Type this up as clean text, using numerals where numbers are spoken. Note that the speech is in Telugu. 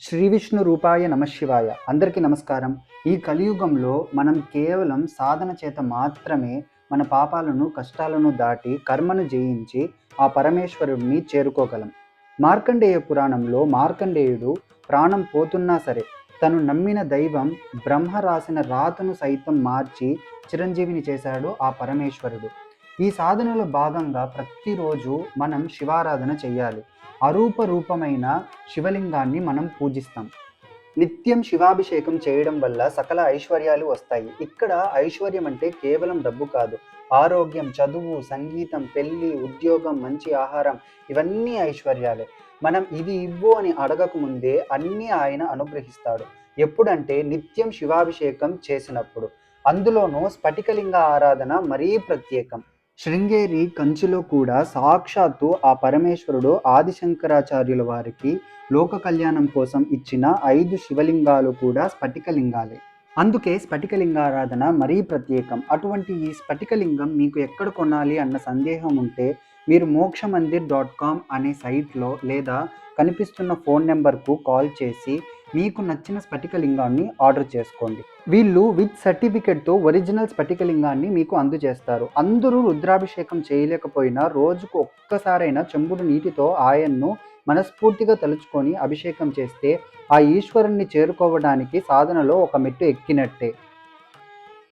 శ్రీ విష్ణు రూపాయ నమఃశివాయ. అందరికీ నమస్కారం. ఈ కలియుగంలో మనం కేవలం సాధన చేత మాత్రమే మన పాపాలను, కష్టాలను దాటి కర్మను జయించి ఆ పరమేశ్వరుడిని చేరుకోగలం. మార్కండేయ పురాణంలో మార్కండేయుడు ప్రాణం పోతున్నా సరే తను నమ్మిన దైవం బ్రహ్మ రాసిన రాతను సైతం మార్చి చిరంజీవిని చేశాడు ఆ పరమేశ్వరుడు. ఈ సాధనలో భాగంగా ప్రతిరోజు మనం శివారాధన చెయ్యాలి. అరూపరూపమైన శివలింగాన్ని మనం పూజిస్తాం. నిత్యం శివాభిషేకం చేయడం వల్ల సకల ఐశ్వర్యాలు వస్తాయి. ఇక్కడ ఐశ్వర్యం అంటే కేవలం డబ్బు కాదు. ఆరోగ్యం, చదువు, సంగీతం, పెళ్లి, ఉద్యోగం, మంచి ఆహారం, ఇవన్నీ ఐశ్వర్యాలే. మనం ఇది ఇవ్వు అని అడగక ముందే అన్నీ ఆయన అనుగ్రహిస్తాడు. ఎప్పుడంటే నిత్యం శివాభిషేకం చేసినప్పుడు. అందులోనూ స్ఫటికలింగ ఆరాధన మరీ ప్రత్యేకం. శృంగేరి కంచిలో కూడా సాక్షాత్తు ఆ పరమేశ్వరుడు ఆదిశంకరాచార్యుల వారికి లోక కళ్యాణం కోసం ఇచ్చిన 5 శివలింగాలు కూడా స్ఫటికలింగాలే. అందుకే స్ఫటికలింగారాధన మరీ ప్రత్యేకం. అటువంటి ఈ స్ఫటికలింగం మీకు ఎక్కడ కొనాలి అన్న సందేహం ఉంటే మీరు మోక్షమందిర్.com అనే సైట్లో లేదా కనిపిస్తున్న ఫోన్ నెంబర్కు కాల్ చేసి మీకు నచ్చిన స్ఫటికలింగాన్ని ఆర్డర్ చేసుకోండి. వీళ్ళు విత్ సర్టిఫికెట్తో ఒరిజినల్ స్ఫటికలింగాన్ని మీకు అందజేస్తారు. అందరూ రుద్రాభిషేకం చేయలేకపోయినా రోజుకు ఒక్కసారైనా చెంబుడు నీటితో ఆయన్ను మనస్ఫూర్తిగా తలుచుకొని అభిషేకం చేస్తే ఆ ఈశ్వరుణ్ణి చేరుకోవడానికి సాధనలో ఒక మెట్టు ఎక్కినట్టే.